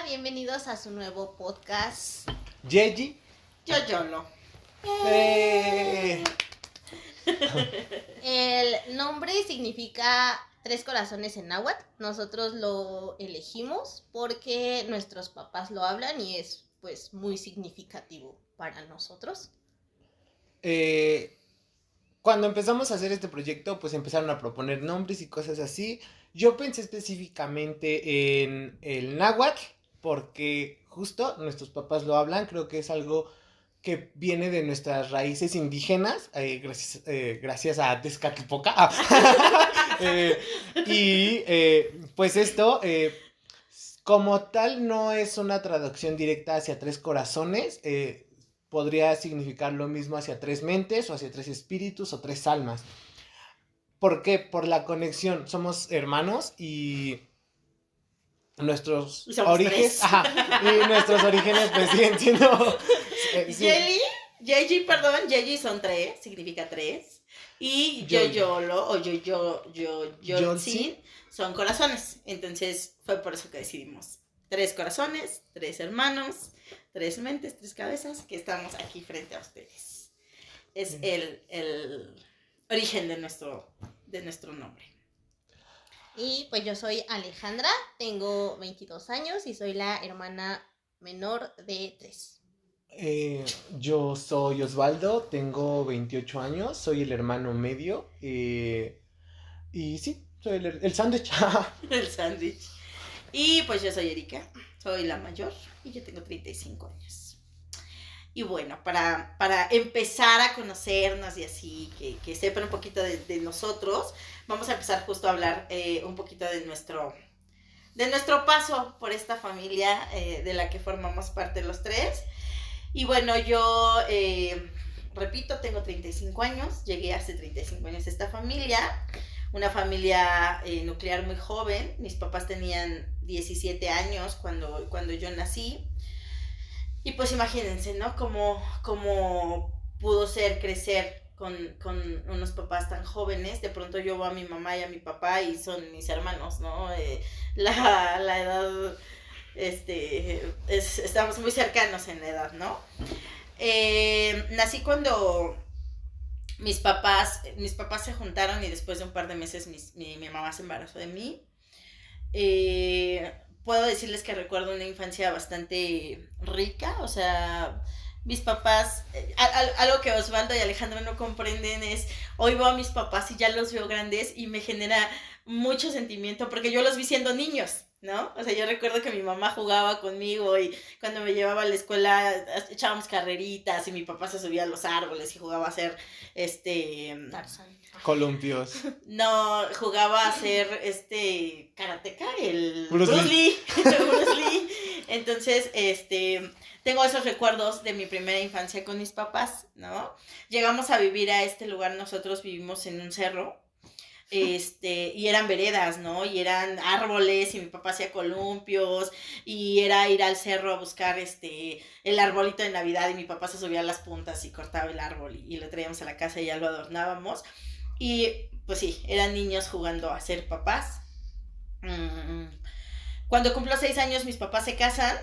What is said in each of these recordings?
bienvenidos a su nuevo podcast. Yeji. Yoyolo. El nombre significa tres corazones en náhuatl. Nosotros lo elegimos porque nuestros papás lo hablan y es pues muy significativo para nosotros. Cuando empezamos a hacer este proyecto, pues empezaron a proponer nombres y cosas así. Yo pensé específicamente en el náhuatl, porque justo nuestros papás lo hablan. Creo que es algo que viene de nuestras raíces indígenas, gracias a Tezcatlipoca. Pues esto, como tal, no es una traducción directa hacia tres corazones. Podría significar lo mismo hacia tres mentes, o hacia tres espíritus, o tres almas. ¿Por qué? Por la conexión. Somos hermanos y nuestros orígenes. Y nuestros orígenes pues siguen siendo. Yeji son tres, significa tres. Y Yoyolo o Yoyolsin son corazones. Entonces fue por eso que decidimos. Tres corazones, tres hermanos, tres mentes, tres cabezas, que estamos aquí frente a ustedes. Es el origen de nuestro nombre. Y pues yo soy Alejandra, tengo 22 años y soy la hermana menor de 3. Yo soy Osvaldo, tengo 28 años, soy el hermano medio. Y sí, soy el sándwich. El sándwich. Y pues yo soy Erika, soy la mayor y yo tengo 35 años. Y bueno, para empezar a conocernos y así, que sepan un poquito de nosotros, vamos a empezar justo a hablar un poquito de nuestro paso por esta familia de la que formamos parte los tres. Y bueno, yo, repito, tengo 35 años, llegué hace 35 años a esta familia, una familia nuclear muy joven. Mis papás tenían 17 años cuando yo nací. Y pues imagínense, ¿no? Cómo pudo ser crecer con unos papás tan jóvenes. De pronto yo veo a mi mamá y a mi papá y son mis hermanos, ¿no? La edad, estamos muy cercanos en la edad, ¿no? Nací cuando mis papás se juntaron y después de un par de meses mi mamá se embarazó de mí. Puedo decirles que recuerdo una infancia bastante rica, o sea, mis papás, algo que Osvaldo y Alejandro no comprenden es, hoy veo a mis papás y ya los veo grandes y me genera mucho sentimiento porque yo los vi siendo niños, ¿no? O sea, yo recuerdo que mi mamá jugaba conmigo y cuando me llevaba a la escuela echábamos carreritas y mi papá se subía a los árboles y jugaba a hacer, Tarzán. Columpios. No, jugaba a ser karateca, el Bruce Lee. Entonces, tengo esos recuerdos de mi primera infancia con mis papás, ¿no? Llegamos a vivir a este lugar, nosotros vivimos en un cerro, y eran veredas, ¿no? Y eran árboles, y mi papá hacía columpios, y era ir al cerro a buscar el arbolito de Navidad, y mi papá se subía a las puntas y cortaba el árbol, y lo traíamos a la casa y ya lo adornábamos. Y pues sí, eran niños jugando a ser papás. Cuando cumplo 6 años mis papás se casan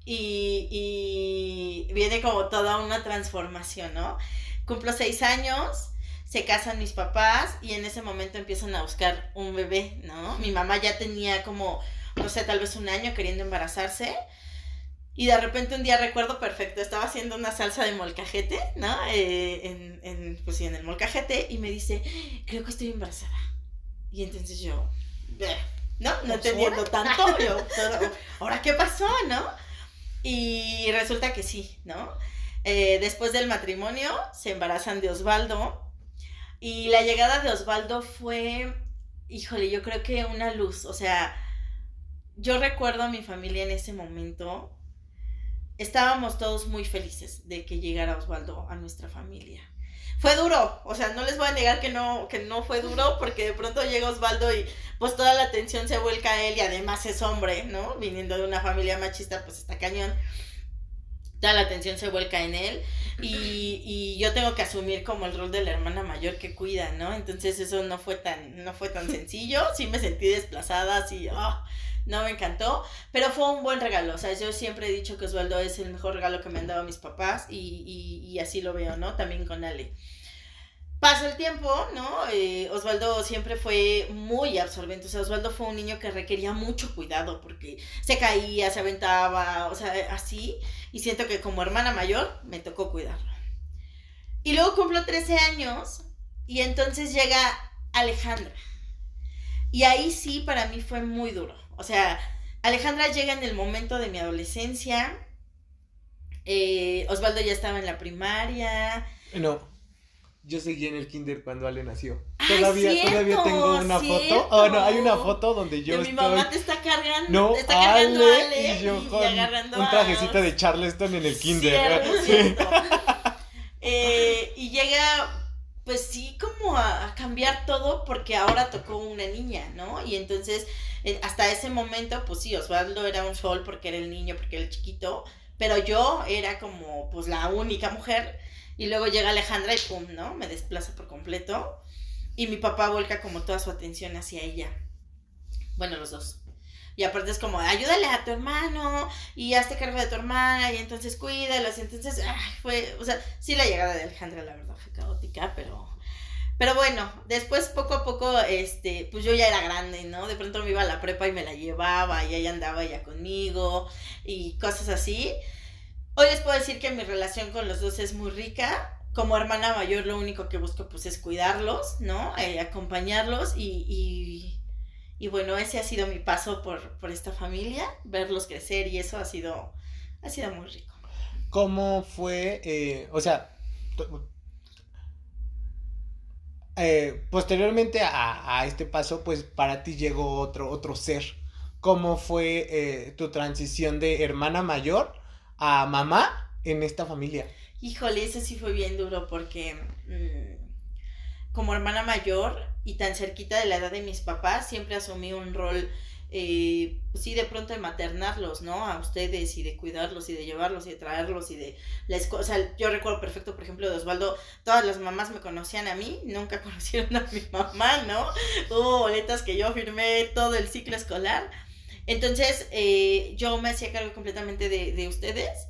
y viene como toda una transformación, ¿no? Cumplo 6 años, se casan mis papás y en ese momento empiezan a buscar un bebé, ¿no? Mi mamá ya tenía como, no sé, tal vez un año queriendo embarazarse. Y de repente un día recuerdo perfecto, estaba haciendo una salsa de molcajete, ¿no? Pues sí, en el molcajete, y me dice, creo que estoy embarazada. Y entonces yo, no entendiendo tanto, yo, ¿ahora qué pasó, no? Y resulta que sí, ¿no? Después del matrimonio se embarazan de Osvaldo, y la llegada de Osvaldo fue, híjole, yo creo que una luz, o sea, yo recuerdo a mi familia en ese momento. Estábamos todos muy felices de que llegara Osvaldo a nuestra familia. Fue duro, o sea, no les voy a negar que no fue duro, porque de pronto llega Osvaldo y pues toda la atención se vuelca a él y además es hombre, ¿no? Viniendo de una familia machista, pues está cañón. Toda la atención se vuelca en él y yo tengo que asumir como el rol de la hermana mayor que cuida, ¿no? Entonces eso no fue tan sencillo, sí me sentí desplazada, así, no me encantó, pero fue un buen regalo. O sea, yo siempre he dicho que Osvaldo es el mejor regalo que me han dado mis papás y así lo veo, ¿no? También con Ale. Pasó el tiempo, ¿no? Osvaldo siempre fue muy absorbente. O sea, Osvaldo fue un niño que requería mucho cuidado porque se caía, se aventaba, o sea, así. Y siento que como hermana mayor me tocó cuidarlo. Y luego cumplo 13 años y entonces llega Alejandra. Y ahí sí para mí fue muy duro. O sea, Alejandra llega en el momento de mi adolescencia. Osvaldo ya estaba en la primaria. No, yo seguí en el kinder cuando Ale nació. Ay, Todavía tengo una foto. Oh, no, hay una foto donde yo mi estoy... mamá te está cargando. No, te está cargando Ale y yo con agarrando un trajecito de Charleston en el kinder. Cierto. Y llega, pues sí, como a cambiar todo porque ahora tocó una niña, ¿no? Y entonces, hasta ese momento, pues sí, Osvaldo era un sol porque era el niño, porque era el chiquito, pero yo era como, pues, la única mujer, y luego llega Alejandra y pum, ¿no? Me desplaza por completo, y mi papá volca como toda su atención hacia ella. Bueno, los dos. Y aparte es como, ayúdale a tu hermano, y hazte cargo de tu hermana, y entonces cuídalos, y entonces, fue, o sea, sí la llegada de Alejandra, la verdad, fue caótica, pero bueno, después poco a poco, pues yo ya era grande, ¿no? De pronto me iba a la prepa y me la llevaba, y ella andaba ya conmigo, y cosas así. Hoy les puedo decir que mi relación con los dos es muy rica. Como hermana mayor, lo único que busco, pues, es cuidarlos, ¿no? Acompañarlos, y bueno, ese ha sido mi paso por esta familia, verlos crecer y eso ha sido muy rico. ¿Cómo fue, o sea, posteriormente a este paso, pues para ti llegó otro ser? ¿Cómo fue tu transición de hermana mayor a mamá en esta familia? Híjole, eso sí fue bien duro porque como hermana mayor y tan cerquita de la edad de mis papás, siempre asumí un rol, sí, de pronto de maternarlos, ¿no? A ustedes y de cuidarlos y de llevarlos y de traerlos y de o sea, yo recuerdo perfecto, por ejemplo, de Osvaldo, todas las mamás me conocían a mí, nunca conocieron a mi mamá, ¿no? Hubo boletas que yo firmé todo el ciclo escolar. Entonces, yo me hacía cargo completamente de ustedes.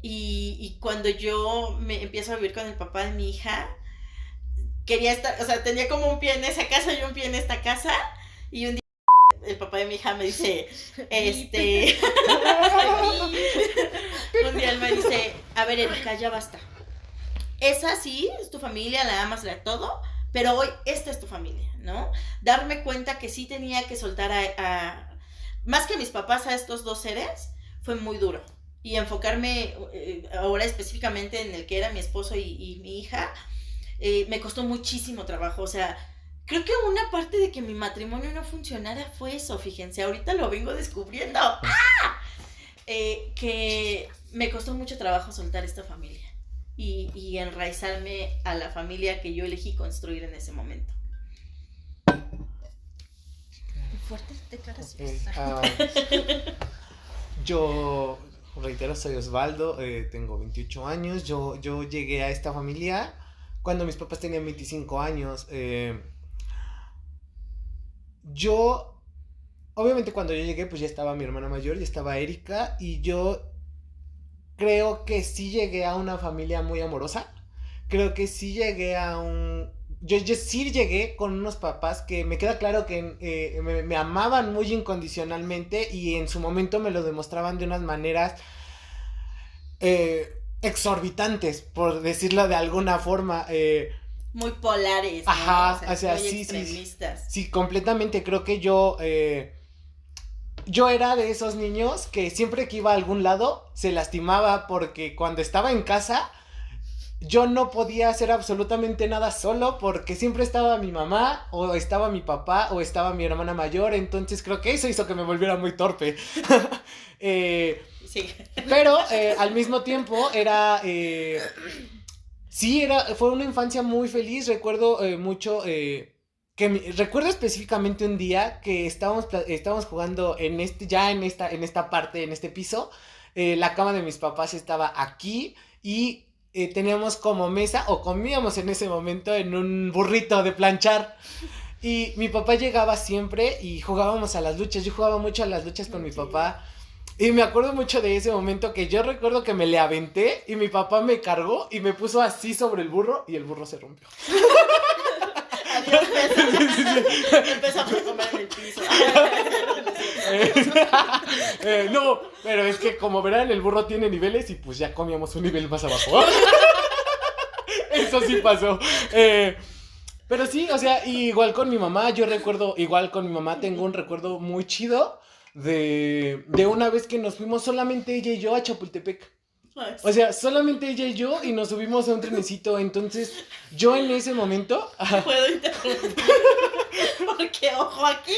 Y cuando yo me empiezo a vivir con el papá de mi hija, quería estar, o sea, tenía como un pie en esa casa y un pie en esta casa, y un día el papá de mi hija me dice, un día él me dice, a ver, Erika, ya basta. Esa sí, es tu familia, la amas, la todo, pero hoy esta es tu familia, ¿no? Darme cuenta que sí tenía que soltar más que a mis papás, a estos dos seres, fue muy duro. Y enfocarme ahora específicamente en el que era mi esposo y mi hija, me costó muchísimo trabajo. O sea, creo que una parte de que mi matrimonio no funcionara fue eso, fíjense, ahorita lo vengo descubriendo. Que me costó mucho trabajo soltar esta familia y enraizarme a la familia que yo elegí construir en ese momento. Fuertes declaraciones. Yo reitero, soy Osvaldo, tengo 28 años, yo llegué a esta familia cuando mis papás tenían 25 años. Obviamente cuando yo llegué, pues ya estaba mi hermana mayor, ya estaba Erika, y yo creo que sí llegué a una familia muy amorosa. Creo que sí llegué a yo sí llegué con unos papás que me queda claro que me amaban muy incondicionalmente, y en su momento me lo demostraban de unas maneras exorbitantes, por decirlo de alguna forma. Muy polares, ¿no? Ajá, o sea sí, extremistas. Sí, completamente. Creo que yo era de esos niños que siempre que iba a algún lado se lastimaba, porque cuando estaba en casa yo no podía hacer absolutamente nada solo, porque siempre estaba mi mamá, o estaba mi papá, o estaba mi hermana mayor. Entonces creo que eso hizo que me volviera muy torpe. Sí. Pero al mismo tiempo fue una infancia muy feliz. Recuerdo mucho recuerdo específicamente un día que estábamos jugando en esta parte, en este piso. La cama de mis papás estaba aquí, y teníamos como mesa, o comíamos en ese momento en un burrito de planchar. Y mi papá llegaba siempre y jugábamos a las luchas. Yo jugaba mucho a las luchas con mi papá. Y me acuerdo mucho de ese momento que yo recuerdo que me le aventé y mi papá me cargó y me puso así sobre el burro y el burro se rompió. Adiós, empezamos a comer en el piso. No, pero es que como verán el burro tiene niveles y pues ya comíamos un nivel más abajo. Eso sí pasó. Pero sí, o sea, igual con mi mamá, yo recuerdo, igual con mi mamá tengo un recuerdo muy chido de una vez que nos fuimos solamente ella y yo a Chapultepec. O sea, solamente ella y yo y nos subimos a un trenecito. Entonces, yo en ese momento... ¿Puedo interrumpir? Porque, ojo, aquí...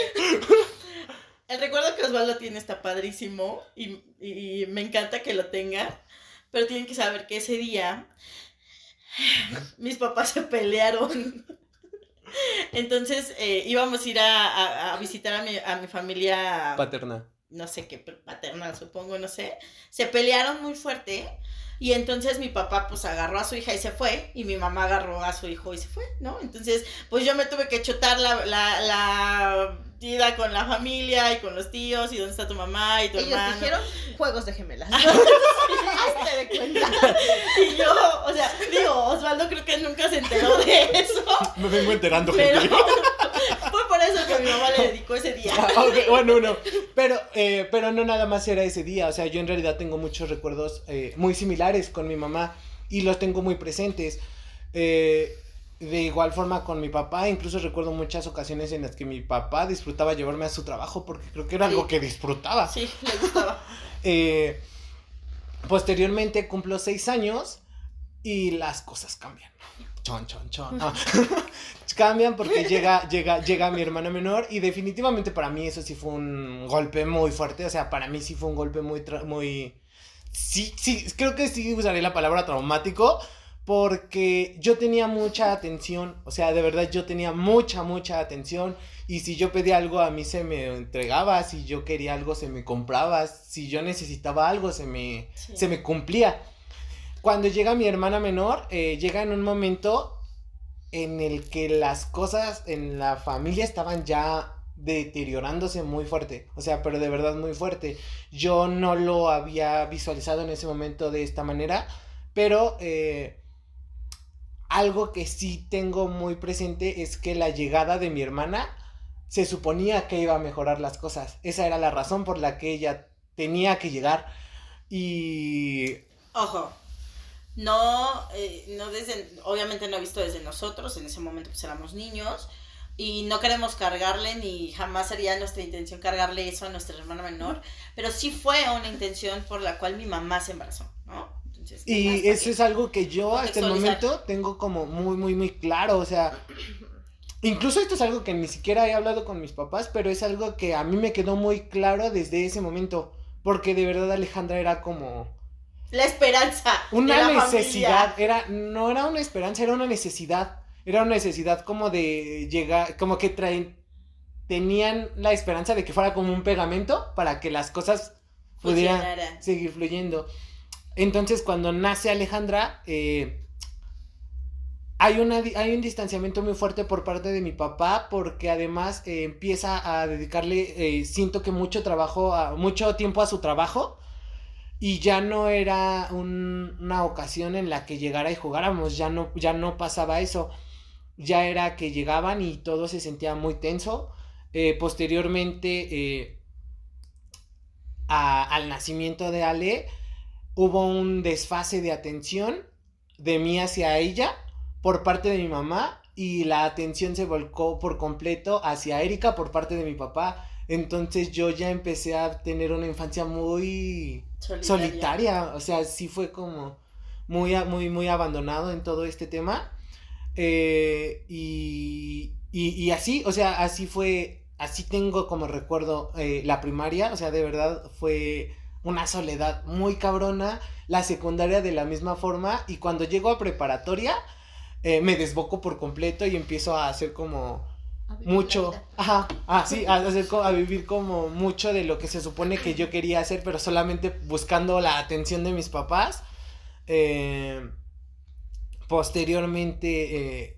El recuerdo que Osvaldo tiene está padrísimo y me encanta que lo tenga. Pero tienen que saber que ese día mis papás se pelearon. Entonces íbamos a ir a visitar a mi familia paterna. No sé qué, paterna supongo, no sé. Se pelearon muy fuerte y entonces mi papá pues agarró a su hija y se fue y mi mamá agarró a su hijo y se fue, ¿no? Entonces pues yo me tuve que chutar la ida con la familia y con los tíos y dónde está tu mamá y tu hermano. Ellos dijeron juegos de gemelas. Hazte de cuenta. Y yo, o sea, digo, Osvaldo creo que nunca se enteró de eso. Me vengo enterando, pero gente. fue por eso que mi mamá le dedicó ese día. Okay, bueno, no. Pero no nada más era ese día. O sea, yo en realidad tengo muchos recuerdos muy similares con mi mamá y los tengo muy presentes. De igual forma con mi papá, incluso recuerdo muchas ocasiones en las que mi papá disfrutaba llevarme a su trabajo porque creo que era algo que disfrutaba. Sí, le gustaba. Posteriormente cumplo 6 años y las cosas cambian. Chon. Cambian porque llega mi hermana menor y definitivamente para mí eso sí fue un golpe muy fuerte. O sea, para mí sí fue un golpe muy... Sí, creo que sí usaré la palabra traumático. Porque yo tenía mucha atención, o sea, de verdad yo tenía mucha atención. Y si yo pedía algo a mí se me entregaba, si yo quería algo se me compraba, si yo necesitaba algo se me cumplía. Cuando llega mi hermana menor, llega en un momento en el que las cosas en la familia estaban ya deteriorándose muy fuerte, o sea, pero de verdad muy fuerte. Yo no lo había visualizado en ese momento de esta manera, pero... algo que sí tengo muy presente es que la llegada de mi hermana se suponía que iba a mejorar las cosas. Esa era la razón por la que ella tenía que llegar. Y... Ojo, no desde, obviamente no he visto desde nosotros, en ese momento pues éramos niños, y no queremos cargarle, ni jamás sería nuestra intención cargarle eso a nuestra hermana menor, pero sí fue una intención por la cual mi mamá se embarazó, ¿no? Entonces, y eso es algo que yo hasta el momento tengo como muy claro, o sea, incluso esto es algo que ni siquiera he hablado con mis papás, pero es algo que a mí me quedó muy claro desde ese momento, porque de verdad Alejandra era como... la esperanza. Una necesidad, no era una esperanza, era una necesidad como de llegar, como que tenían la esperanza de que fuera como un pegamento para que las cosas pudieran seguir fluyendo. Entonces, cuando nace Alejandra, hay un distanciamiento muy fuerte por parte de mi papá, porque además empieza a dedicarle, siento que mucho tiempo a su trabajo, y ya no era una ocasión en la que llegara y jugáramos, ya no pasaba eso, ya era que llegaban y todo se sentía muy tenso. Posteriormente, al nacimiento de Ale, hubo un desfase de atención de mí hacia ella por parte de mi mamá y la atención se volcó por completo hacia Erika por parte de mi papá. Entonces yo ya empecé a tener una infancia muy solitaria. O sea, sí fue como muy abandonado en todo este tema. Y así, o sea, así fue, así tengo como recuerdo la primaria. O sea, de verdad fue... una soledad muy cabrona, la secundaria de la misma forma, y cuando llego a preparatoria me desboco por completo y empiezo a hacer como mucho, a vivir como mucho de lo que se supone que yo quería hacer, pero solamente buscando la atención de mis papás. Posteriormente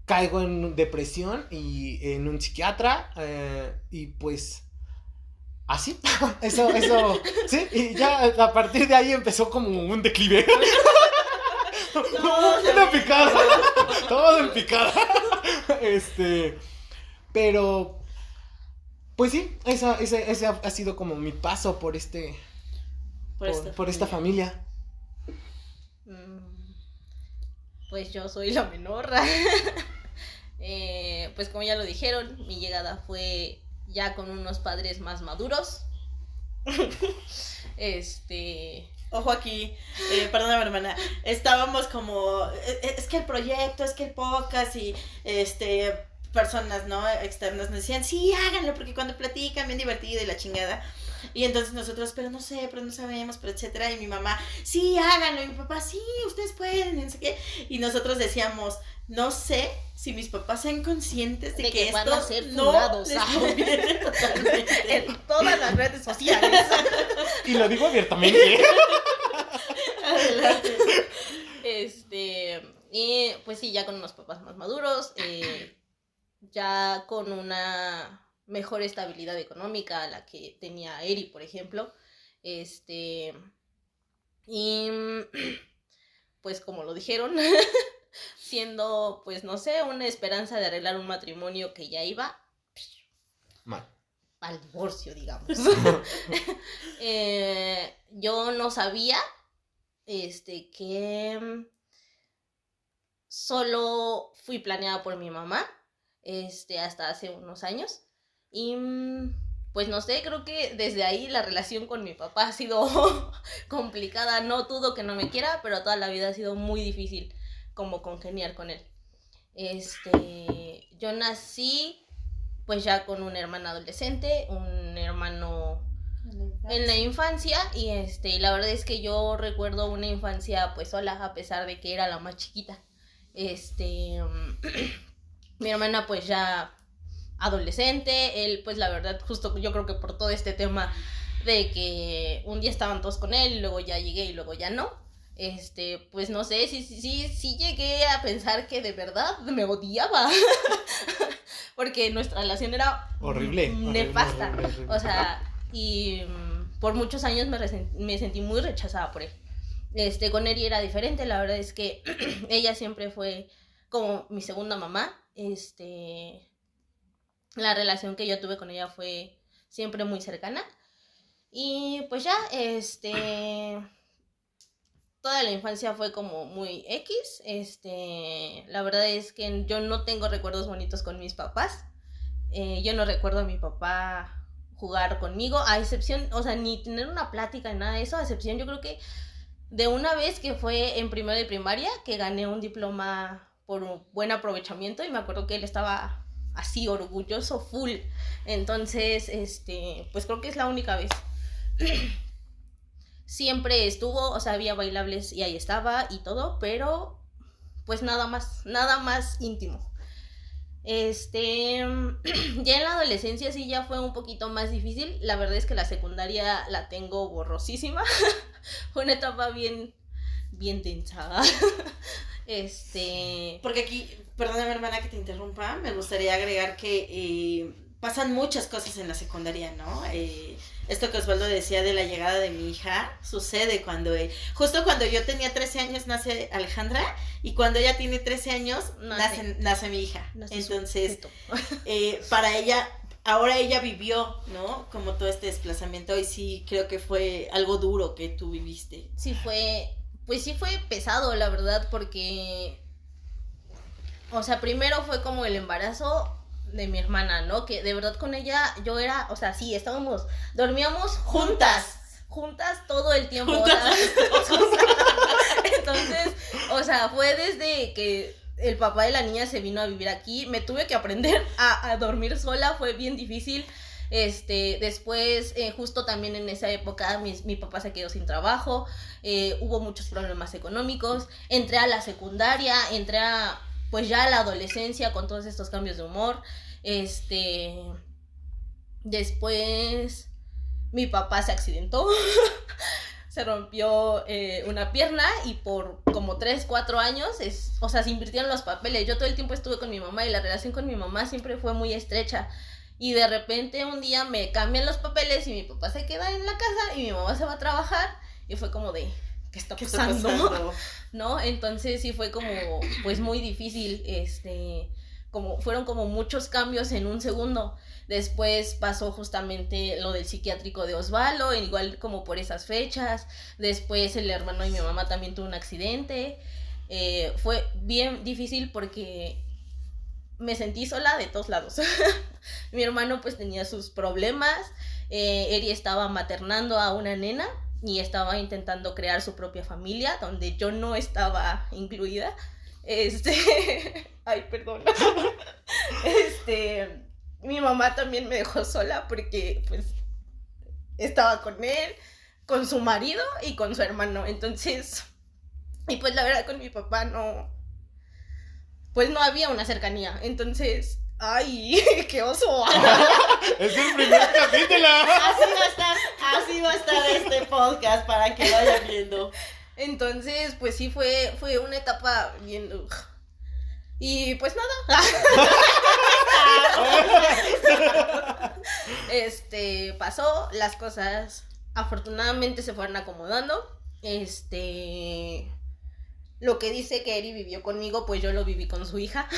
caigo en depresión y en un psiquiatra, y pues así, eso, sí, y ya a partir de ahí empezó como un declive. Una picada, todo en picada. Pero pues sí, ese ha sido como mi paso por por esta familia. Pues yo soy la menor. Pues como ya lo dijeron, mi llegada fue ya con unos padres más maduros. Ojo aquí, perdóname hermana, estábamos como, es que el proyecto, es que el podcast y personas, ¿no? Externas nos decían, sí, háganlo, porque cuando platican, bien divertido y la chingada. Y entonces nosotros, pero no sabemos, pero etcétera. Y mi mamá, sí, háganlo. Y mi papá, sí, ustedes pueden, y no sé qué. Y nosotros decíamos, no sé si mis papás sean conscientes de que van esto a ser no fundados, les conviene totalmente. En todas las redes sociales. Y lo digo abiertamente. Adelante. Y pues sí, ya con unos papás más maduros, ya con una mejor estabilidad económica a la que tenía Eri, por ejemplo. Y pues como lo dijeron, siendo, pues no sé, una esperanza de arreglar un matrimonio que ya iba mal al divorcio, digamos. Yo no sabía que solo fui planeada por mi mamá hasta hace unos años. Y pues no sé, creo que desde ahí la relación con mi papá ha sido complicada. No dudo que no me quiera, pero toda la vida ha sido muy difícil como congeniar con él. Yo nací pues ya con un hermano adolescente, un hermano en la infancia, y la verdad es que yo recuerdo una infancia pues sola, a pesar de que era la más chiquita. Mi hermana pues ya adolescente, él pues la verdad justo yo creo que por todo este tema de que un día estaban todos con él, luego ya llegué y luego ya no, pues no sé, sí llegué a pensar que de verdad me odiaba. Porque nuestra relación era horrible, nefasta, horrible. O sea, y por muchos años me sentí muy rechazada por él. Con Eri era diferente, la verdad es que ella siempre fue como mi segunda mamá. La relación que yo tuve con ella fue siempre muy cercana. Y pues ya, toda la infancia fue como muy X. La verdad es que yo no tengo recuerdos bonitos con mis papás. Yo no recuerdo a mi papá jugar conmigo, a excepción, o sea, ni tener una plática ni nada de eso, a excepción yo creo que de una vez que fue en primero de primaria, que gané un diploma por un buen aprovechamiento, y me acuerdo que él estaba así orgulloso, full. Entonces, pues creo que es la única vez. Siempre estuvo, o sea, había bailables y ahí estaba y todo, pero pues nada más íntimo. Ya en la adolescencia sí ya fue un poquito más difícil. La verdad es que la secundaria la tengo borrosísima. Fue una etapa bien tensa. Porque aquí, perdóname hermana que te interrumpa, me gustaría agregar que pasan muchas cosas en la secundaria, ¿no? Esto que Osvaldo decía de la llegada de mi hija, sucede cuando, justo cuando yo tenía 13 años nace Alejandra, y cuando ella tiene 13 años nace mi hija. Entonces, para ella, ahora ella vivió, ¿no? Como todo este desplazamiento, y sí creo que fue algo duro que tú viviste. Sí fue pesado, la verdad, porque, o sea, primero fue como el embarazo de mi hermana, ¿no? Que de verdad con ella yo era, o sea, sí, dormíamos juntas todo el tiempo. Entonces, o sea, fue desde que el papá de la niña se vino a vivir aquí, me tuve que aprender a dormir sola, fue bien difícil. Después, justo también en esa época, mi papá se quedó sin trabajo, hubo muchos problemas económicos, entré a la secundaria, pues ya a la adolescencia con todos estos cambios de humor. Después mi papá se accidentó. se rompió una pierna y por como 3, 4 años, o sea, se invirtieron los papeles. Yo todo el tiempo estuve con mi mamá y la relación con mi mamá siempre fue muy estrecha. Y de repente un día me cambian los papeles y mi papá se queda en la casa y mi mamá se va a trabajar y fue como de, ¿qué está pasando? ¿No? Entonces sí fue como, pues muy difícil, fueron como muchos cambios en un segundo. Después pasó justamente lo del psiquiátrico de Osvaldo, igual como por esas fechas. Después el hermano de mi mamá también tuvo un accidente. Fue bien difícil porque me sentí sola de todos lados. Mi hermano pues tenía sus problemas. Eri estaba maternando a una nena y estaba intentando crear su propia familia, donde yo no estaba incluida. Ay, perdón. Mi mamá también me dejó sola porque pues estaba con él, con su marido y con su hermano. Entonces, y pues la verdad con mi papá no había una cercanía. Entonces, ay, qué oso. Es el primer capítulo. Así va a estar este podcast para que lo vayan viendo. Entonces, pues sí fue una etapa bien... Y pues nada. Pasó, las cosas afortunadamente se fueron acomodando. Lo que dice que Eri vivió conmigo, pues yo lo viví con su hija.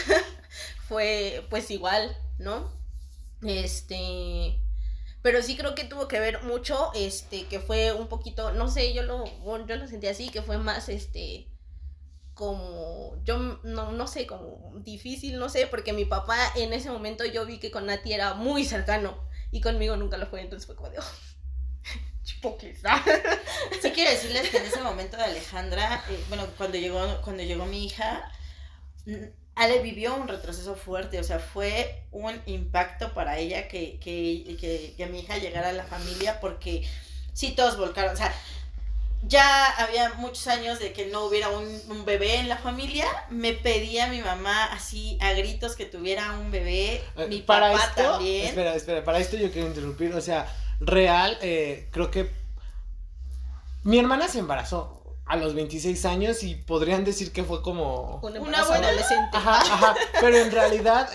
Fue pues igual, ¿no? Pero sí creo que tuvo que ver mucho, que fue un poquito, no sé, yo lo sentí así, que fue más, como, yo no sé, como difícil, no sé, porque mi papá en ese momento yo vi que con Nati era muy cercano y conmigo nunca lo fue, entonces fue como de, hipócrita. Sí quiero decirles que en ese momento de Alejandra, cuando llegó mi hija, Ale vivió un retroceso fuerte, o sea, fue un impacto para ella que mi hija llegara a la familia, porque sí, todos volcaron, o sea, ya había muchos años de que no hubiera un bebé en la familia. Me pedía mi mamá así a gritos que tuviera un bebé, mi para papá esto, también. Espera, para esto yo quiero interrumpir, o sea, real, creo que mi hermana se embarazó a los 26 años y podrían decir que fue como una buena adolescente. Ajá, pero en realidad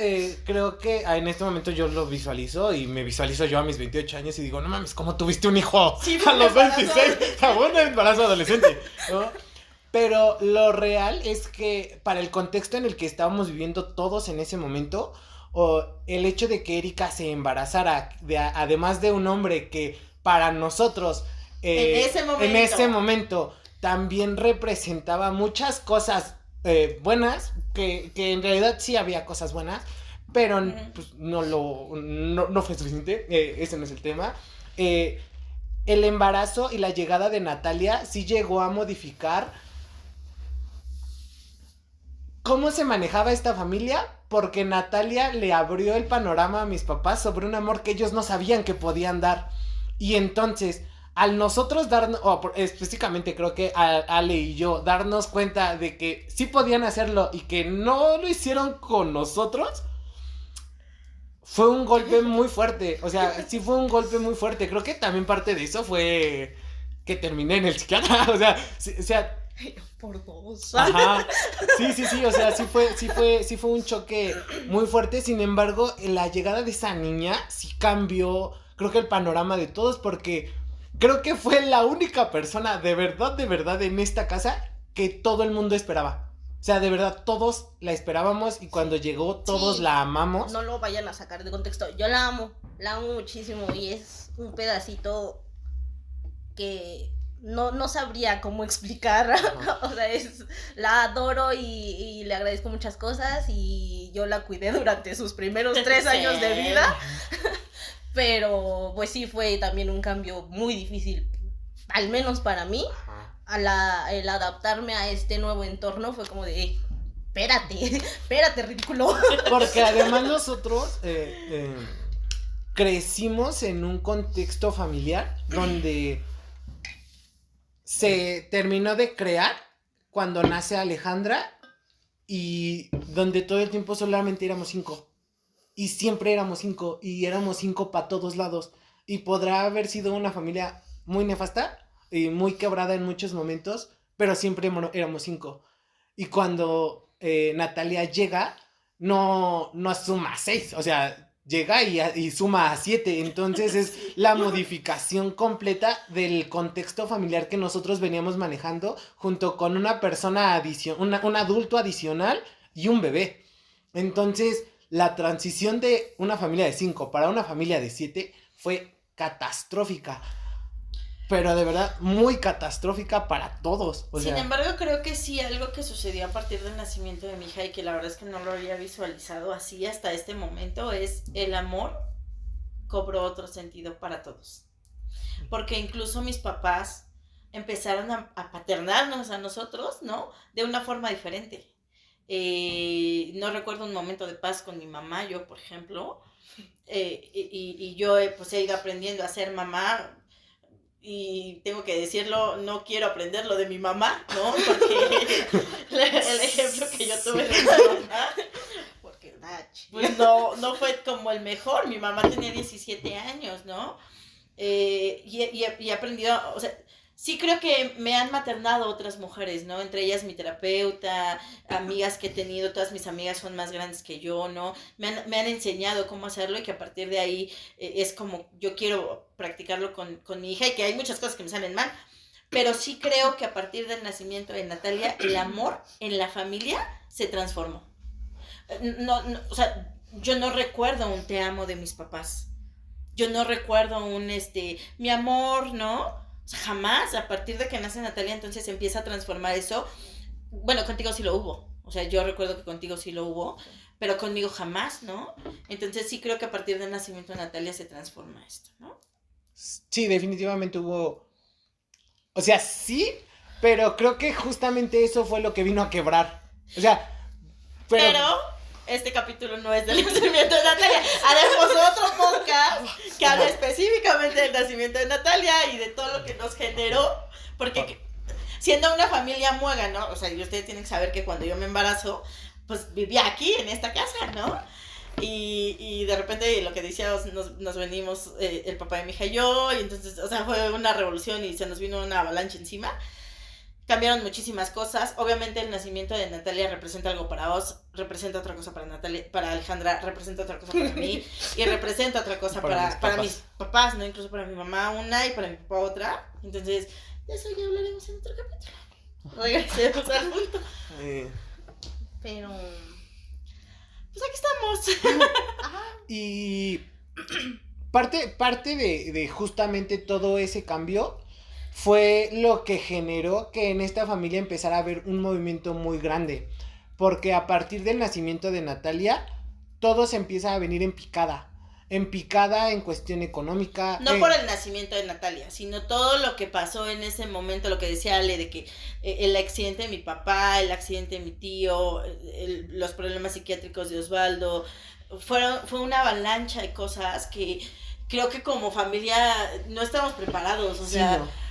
creo que en este momento yo lo visualizo y me visualizo yo a mis 28 años y digo, no mames, ¿cómo tuviste un hijo a los 26? A buen embarazo adolescente, ¿no? Pero lo real es que para el contexto en el que estábamos viviendo todos en ese momento, el hecho de que Erika se embarazara, además de un hombre que para nosotros en ese momento también representaba muchas cosas buenas, que en realidad sí había cosas buenas, pero pues, no fue suficiente, ese no es el tema. El embarazo y la llegada de Natalia sí llegó a modificar cómo se manejaba esta familia, porque Natalia le abrió el panorama a mis papás sobre un amor que ellos no sabían que podían dar. Y entonces, al nosotros darnos, específicamente creo que a Ale y yo, darnos cuenta de que sí podían hacerlo y que no lo hicieron con nosotros, fue un golpe muy fuerte. O sea, sí fue un golpe muy fuerte. Creo que también parte de eso fue que terminé en el psiquiatra. O sea, por dos. Ajá. Sí, o sea, sí fue un choque muy fuerte. Sin embargo, la llegada de esa niña sí cambió, creo que el panorama de todos, porque creo que fue la única persona de verdad en esta casa que todo el mundo esperaba. O sea, de verdad, todos la esperábamos y cuando llegó todos la amamos. No lo vayan a sacar de contexto. Yo la amo muchísimo y es un pedacito que no sabría cómo explicar. O sea, la adoro y le agradezco muchas cosas y yo la cuidé durante sus primeros 3 años de vida. Pero pues sí fue también un cambio muy difícil, al menos para mí. El adaptarme a este nuevo entorno fue como de, espérate, ridículo. Porque además nosotros crecimos en un contexto familiar donde se terminó de crear cuando nace Alejandra y donde todo el tiempo solamente éramos 5. Y siempre éramos 5 y éramos 5 para todos lados. Y podrá haber sido una familia muy nefasta, y muy quebrada en muchos momentos, pero siempre éramos 5. Y cuando Natalia llega, no suma a 6, o sea, llega y suma a 7. Entonces es la modificación completa del contexto familiar que nosotros veníamos manejando, junto con una persona un adulto adicional y un bebé. Entonces, la transición de una familia de 5 para una familia de 7 fue catastrófica. Pero de verdad, muy catastrófica para todos. Sin embargo, creo que sí, algo que sucedió a partir del nacimiento de mi hija y que la verdad es que no lo había visualizado así hasta este momento es el amor cobró otro sentido para todos. Porque incluso mis papás empezaron a paternarnos a nosotros, ¿no? De una forma diferente. No recuerdo un momento de paz con mi mamá, yo por ejemplo, y yo pues he ido aprendiendo a ser mamá. Y tengo que decirlo, no quiero aprender lo de mi mamá, ¿no? Porque el ejemplo que yo tuve de mi mamá, porque pues no fue como el mejor. Mi mamá tenía 17 años, ¿no? Y he aprendido, o sea, sí creo que me han maternado otras mujeres, ¿no? Entre ellas mi terapeuta, amigas que he tenido, todas mis amigas son más grandes que yo, ¿no? Me han enseñado cómo hacerlo y que a partir de ahí es como yo quiero practicarlo con mi hija y que hay muchas cosas que me salen mal, pero sí creo que a partir del nacimiento de Natalia, el amor en la familia se transformó. No, o sea, yo no recuerdo un te amo de mis papás. Yo no recuerdo un mi amor, ¿no? O sea, jamás, a partir de que nace Natalia, entonces empieza a transformar eso. Bueno, contigo sí lo hubo. O sea, yo recuerdo que contigo sí lo hubo, pero conmigo jamás, ¿no? Entonces sí creo que a partir del nacimiento de Natalia se transforma esto, ¿no? Sí, definitivamente hubo. O sea, sí, pero creo que justamente eso fue lo que vino a quebrar. O sea, pero este capítulo no es del nacimiento de Natalia. Haremos otro podcast que habla específicamente del nacimiento de Natalia y de todo lo que nos generó. Porque siendo una familia muega, ¿no? O sea, y ustedes tienen que saber que cuando yo me embarazo, pues vivía aquí, en esta casa, ¿no? Y de repente lo que decíamos, nos venimos el papá de mi hija y yo, y entonces, o sea, fue una revolución y se nos vino una avalancha encima. Cambiaron muchísimas cosas. Obviamente el nacimiento de Natalia representa algo para Oz, representa otra cosa para Natalia, para Alejandra, representa otra cosa para mí, y representa otra cosa para mis papás, ¿no? Incluso para mi mamá una y para mi papá otra. Entonces, de eso ya hablaremos en otro capítulo. Regresemos al punto. Pero pues aquí estamos. Y parte de justamente todo ese cambio fue lo que generó que en esta familia empezara a haber un movimiento muy grande. Porque a partir del nacimiento de Natalia, todo se empieza a venir en picada. En picada en cuestión económica. No por el nacimiento de Natalia, sino todo lo que pasó en ese momento, lo que decía Ale, de que el accidente de mi papá, el accidente de mi tío, los problemas psiquiátricos de Osvaldo, fue una avalancha de cosas que creo que como familia no estamos preparados, o sea, no.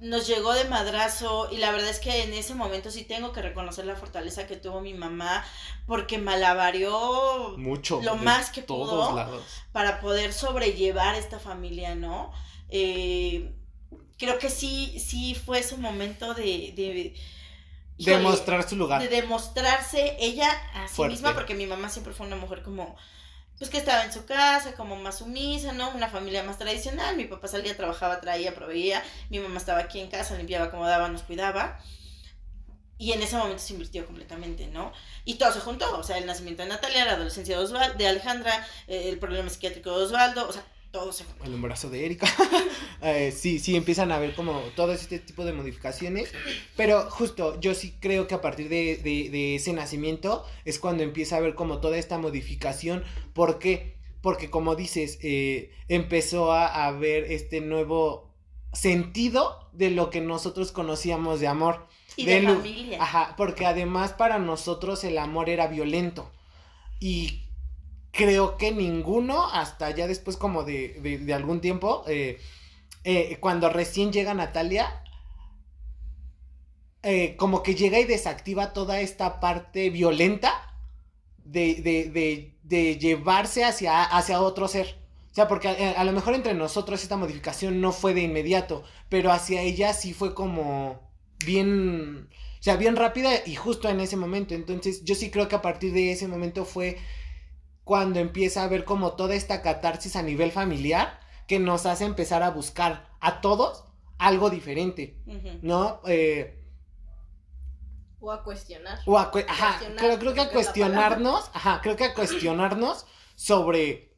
Nos llegó de madrazo y la verdad es que en ese momento sí tengo que reconocer la fortaleza que tuvo mi mamá porque malabarió mucho, lo más que pudo lados. Para poder sobrellevar esta familia, ¿no? Creo que sí fue su momento de demostrar su lugar. De demostrarse ella a sí fuerte. Misma, porque mi mamá siempre fue una mujer como pues que estaba en su casa, como más sumisa, ¿no? Una familia más tradicional. Mi papá salía, trabajaba, traía, proveía. Mi mamá estaba aquí en casa, limpiaba, acomodaba, nos cuidaba. Y en ese momento se invirtió completamente, ¿no? Y todo se juntó, o sea, el nacimiento de Natalia, la adolescencia de Alejandra, el problema psiquiátrico de Osvaldo, o sea, todo se juntó. El embarazo de Erika. Sí, empiezan a ver como todo este tipo de modificaciones. Pero justo, yo sí creo que a partir de ese nacimiento es cuando empieza a ver como toda esta modificación. ¿Por qué? Porque como dices, empezó a haber este nuevo sentido de lo que nosotros conocíamos de amor. Y de familia. Ajá, porque además para nosotros el amor era violento. Y creo que ninguno, hasta ya después como de algún tiempo, cuando recién llega Natalia, como que llega y desactiva toda esta parte violenta de llevarse hacia otro ser. O sea, porque a lo mejor entre nosotros esta modificación no fue de inmediato, pero hacia ella sí fue como bien, o sea, bien rápida y justo en ese momento. Entonces yo sí creo que a partir de ese momento fue cuando empieza a ver como toda esta catarsis a nivel familiar que nos hace empezar a buscar a todos algo diferente, ¿no? O a cuestionar. Ajá, creo que a cuestionarnos, creo que a cuestionarnos sobre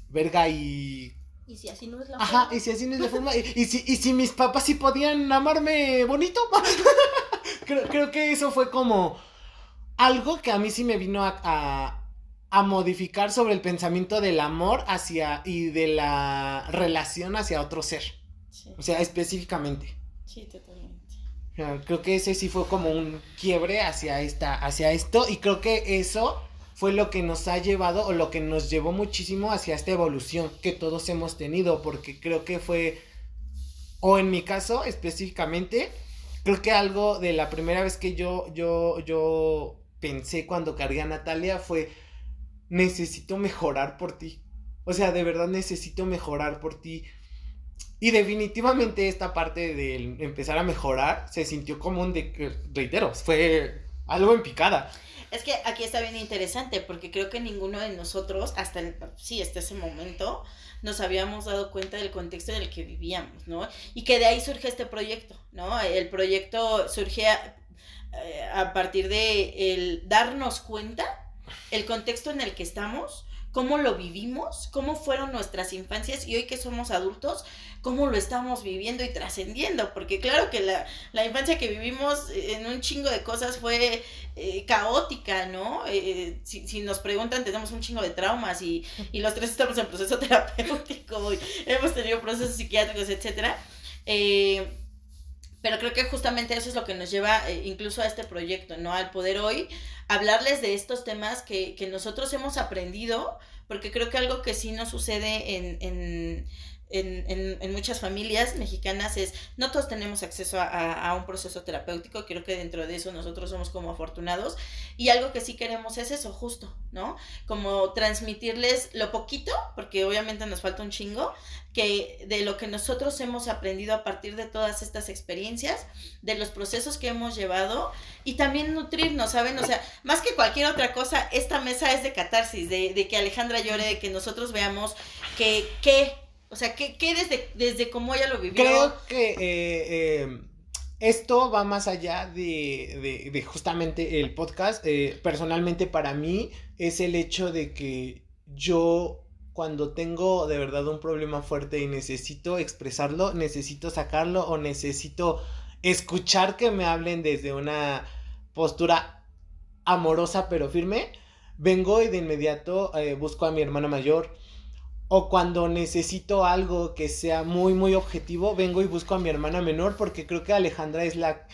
verga y si así no es la forma. Ajá, y si así no es la forma. Y si mis papás sí podían amarme bonito. creo que eso fue como algo que a mí sí me vino a modificar sobre el pensamiento del amor y de la relación hacia otro ser. Sí. O sea, específicamente. Sí, totalmente. Creo que ese sí fue como un quiebre hacia esto, y creo que eso fue lo que nos ha llevado o lo que nos llevó muchísimo hacia esta evolución que todos hemos tenido, porque creo que fue, o en mi caso específicamente, creo que algo de la primera vez que yo pensé cuando cargué a Natalia fue, necesito mejorar por ti, o sea, de verdad necesito mejorar por ti. Y definitivamente esta parte de empezar a mejorar se sintió como reitero, fue algo en picada. Es que aquí está bien interesante, porque creo que ninguno de nosotros, hasta ese momento, nos habíamos dado cuenta del contexto en el que vivíamos, ¿no? Y que de ahí surge este proyecto, ¿no? El proyecto surge a partir de el darnos cuenta el contexto en el que estamos, cómo lo vivimos, cómo fueron nuestras infancias y hoy que somos adultos, cómo lo estamos viviendo y trascendiendo, porque claro que la infancia que vivimos en un chingo de cosas fue caótica, ¿no? Si nos preguntan, tenemos un chingo de traumas y los tres estamos en proceso terapéutico, y hemos tenido procesos psiquiátricos, etcétera. Pero creo que justamente eso es lo que nos lleva incluso a este proyecto, ¿no? Al poder hoy hablarles de estos temas que nosotros hemos aprendido, porque creo que algo que sí nos sucede en muchas familias mexicanas es, no todos tenemos acceso a un proceso terapéutico, creo que dentro de eso nosotros somos como afortunados, y algo que sí queremos es eso, justo, ¿no? Como transmitirles lo poquito, porque obviamente nos falta un chingo, que de lo que nosotros hemos aprendido a partir de todas estas experiencias, de los procesos que hemos llevado, y también nutrirnos, ¿saben? O sea, más que cualquier otra cosa, esta mesa es de catarsis, de que Alejandra llore, de que nosotros veamos que o sea, ¿qué desde cómo ella lo vivió? Creo que esto va más allá de justamente el podcast. Personalmente para mí es el hecho de que yo, cuando tengo de verdad un problema fuerte y necesito expresarlo, necesito sacarlo o necesito escuchar que me hablen desde una postura amorosa pero firme, vengo y de inmediato busco a mi hermana mayor. O cuando necesito algo que sea muy, muy objetivo, vengo y busco a mi hermana menor, porque creo que Alejandra es la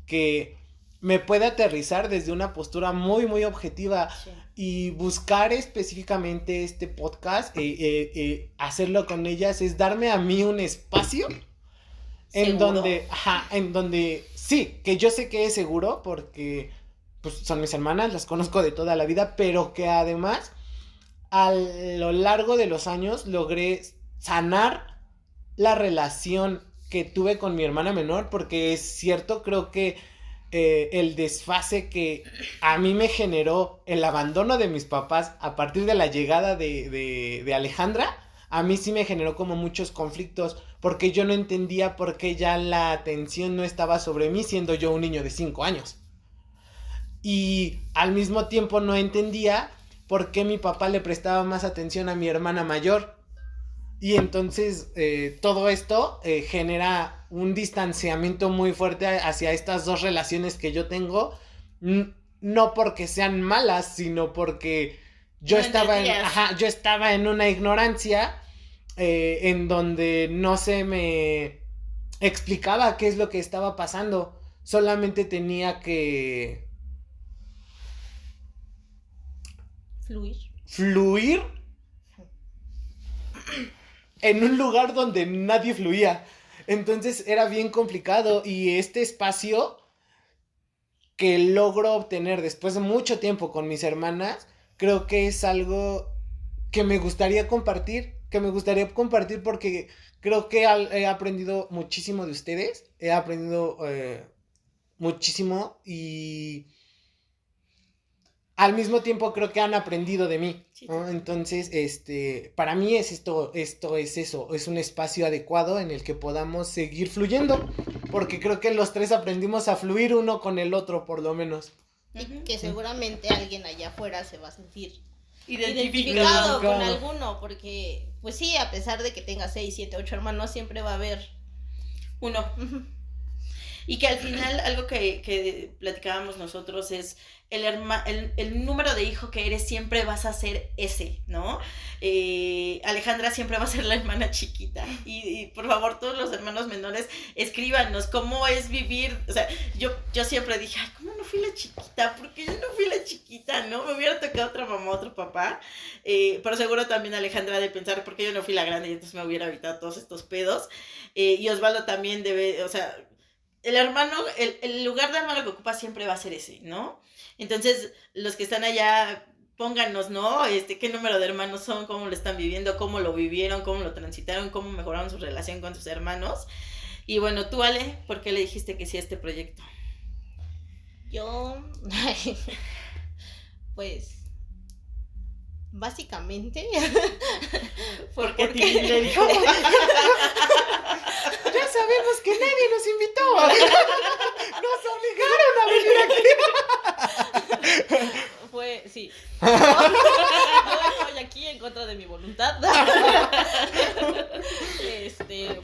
que me puede aterrizar desde una postura muy, muy objetiva. Sí. Y buscar específicamente este podcast, hacerlo con ellas, es darme a mí un espacio en donde, sí, que yo sé que es seguro, porque pues, son mis hermanas, las conozco de toda la vida, pero que además a lo largo de los años logré sanar la relación que tuve con mi hermana menor, porque es cierto, creo que el desfase que a mí me generó el abandono de mis papás a partir de la llegada de Alejandra, a mí sí me generó como muchos conflictos, porque yo no entendía por qué ya la atención no estaba sobre mí siendo yo un niño de 5 años. Y al mismo tiempo no entendía por qué mi papá le prestaba más atención a mi hermana mayor. Y entonces todo esto genera un distanciamiento muy fuerte hacia estas dos relaciones que yo tengo. No porque sean malas, sino porque yo estaba en una ignorancia en donde no se me explicaba qué es lo que estaba pasando. Solamente tenía que fluir en un lugar donde nadie fluía. Entonces era bien complicado, y este espacio que logro obtener después de mucho tiempo con mis hermanas, creo que es algo que me gustaría compartir que me gustaría compartir porque creo que he aprendido muchísimo de ustedes, he aprendido muchísimo y al mismo tiempo creo que han aprendido de mí, ¿no? Entonces, para mí esto es eso, es un espacio adecuado en el que podamos seguir fluyendo, porque creo que los tres aprendimos a fluir uno con el otro, por lo menos. Y que seguramente alguien allá afuera se va a sentir Identificado con alguno, porque, pues sí, a pesar de que tenga 6, 7, 8 hermanos, siempre va a haber uno. Y que al final, algo que platicábamos nosotros es el número de hijo que eres siempre vas a ser ese, ¿no? Alejandra siempre va a ser la hermana chiquita. Y por favor, todos los hermanos menores, escríbanos cómo es vivir. O sea, yo siempre dije, ay, ¿cómo no fui la chiquita? Porque yo no fui la chiquita, ¿no? Me hubiera tocado otra mamá, otro papá. Pero seguro también Alejandra de pensar, ¿por qué yo no fui la grande? Y entonces me hubiera evitado todos estos pedos. Y Osvaldo también debe, o sea, el hermano, el lugar de hermano que ocupa siempre va a ser ese, ¿no? Entonces, los que están allá, pónganos, ¿no? ¿Qué número de hermanos son? ¿Cómo lo están viviendo? ¿Cómo lo vivieron? ¿Cómo lo transitaron? ¿Cómo mejoraron su relación con sus hermanos? Y bueno, tú, Ale, ¿por qué le dijiste que sí a este proyecto? Yo, pues, básicamente, porque Tini le dijo. Ya sabemos que nadie nos invitó. Nos obligaron a venir aquí. Sí. Yo estoy aquí en contra de mi voluntad.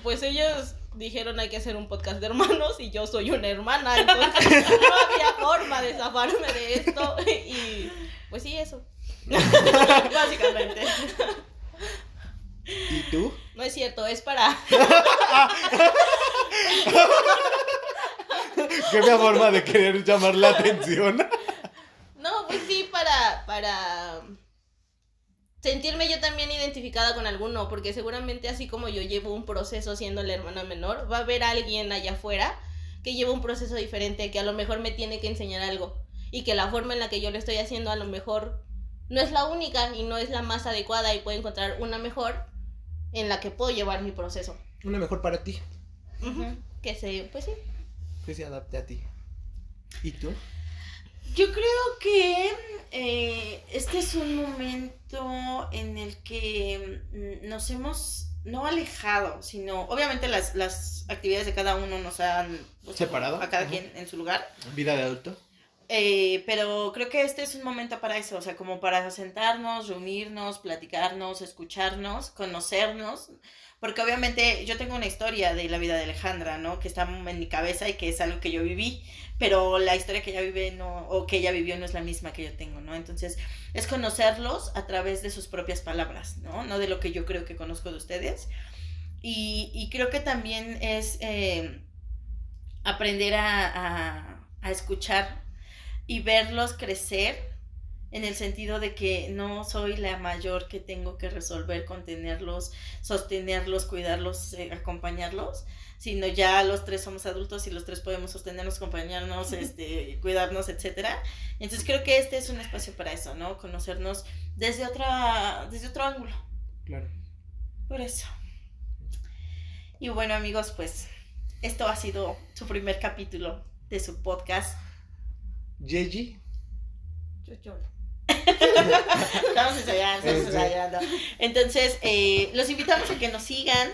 Pues ellos dijeron hay que hacer un podcast de hermanos y yo soy una hermana, entonces no había forma de zafarme de esto y pues sí, eso. Básicamente. ¿Y tú? No es cierto, es para... Qué fea forma de querer llamar la atención. No, pues sí, para sentirme yo también identificada con alguno, porque seguramente así como yo llevo un proceso siendo la hermana menor, va a haber alguien allá afuera que lleva un proceso diferente, que a lo mejor me tiene que enseñar algo, y que la forma en la que yo lo estoy haciendo a lo mejor no es la única y no es la más adecuada y puedo encontrar una mejor en la que puedo llevar mi proceso. Una mejor para ti. Que pues sí. Que se adapte a ti. ¿Y tú? Yo creo que este es un momento en el que nos hemos no alejado, sino obviamente las actividades de cada uno nos han separado a cada quien en su lugar. Vida de adulto. Pero creo que este es un momento para eso, o sea, como para sentarnos, reunirnos, platicarnos, escucharnos, conocernos, porque obviamente yo tengo una historia de la vida de Alejandra, ¿no? Que está en mi cabeza y que es algo que yo viví, pero la historia que ella vive no, o que ella vivió no es la misma que yo tengo, ¿no? Entonces, es conocerlos a través de sus propias palabras, ¿no? No de lo que yo creo que conozco de ustedes. Y creo que también es aprender a escuchar y verlos crecer, en el sentido de que no soy la mayor que tengo que resolver, contenerlos, sostenerlos, cuidarlos, acompañarlos, sino ya los tres somos adultos y los tres podemos sostenernos, acompañarnos, cuidarnos, etcétera. Entonces creo que este es un espacio para eso, ¿no? Conocernos desde otro ángulo. Claro. Por eso. Y bueno, amigos, pues esto ha sido su primer capítulo de su podcast. Yeji. Yo lloro. Estamos ensayando. Entonces, los invitamos a que nos sigan,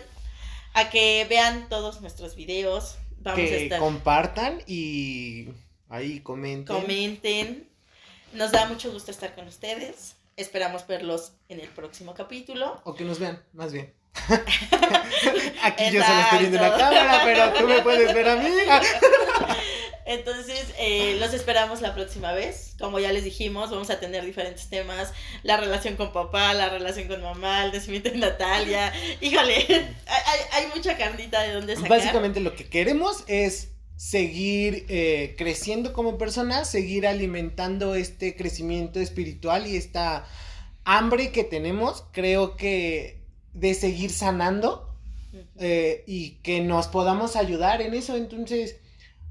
a que vean todos nuestros videos. Vamos a estar... compartan y ahí comenten. Nos da mucho gusto estar con ustedes. Esperamos verlos en el próximo capítulo. O que nos vean, más bien. Aquí yo solo estoy viendo la cámara, pero tú me puedes ver a mí. Entonces, los esperamos la próxima vez. Como ya les dijimos, vamos a tener diferentes temas. La relación con papá, la relación con mamá, el nacimiento de Natalia. Híjole, hay mucha carnita de donde sacar. Básicamente lo que queremos es seguir creciendo como personas, seguir alimentando este crecimiento espiritual y esta hambre que tenemos, creo que de seguir sanando y que nos podamos ayudar en eso. Entonces,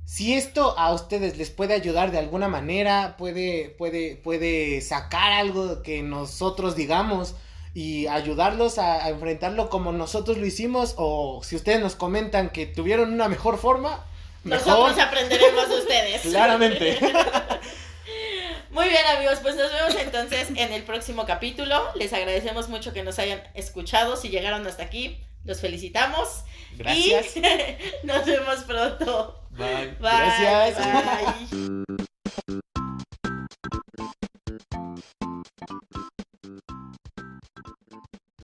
si esto a ustedes les puede ayudar de alguna manera, puede sacar algo que nosotros digamos y ayudarlos a enfrentarlo como nosotros lo hicimos, o si ustedes nos comentan que tuvieron una mejor forma, mejor. Nosotros aprenderemos de ustedes. Claramente. Muy bien, amigos, pues nos vemos entonces en el próximo capítulo. Les agradecemos mucho que nos hayan escuchado. Si llegaron hasta aquí, los felicitamos. Gracias. Y nos vemos pronto. Bye. Bye. Gracias. Bye.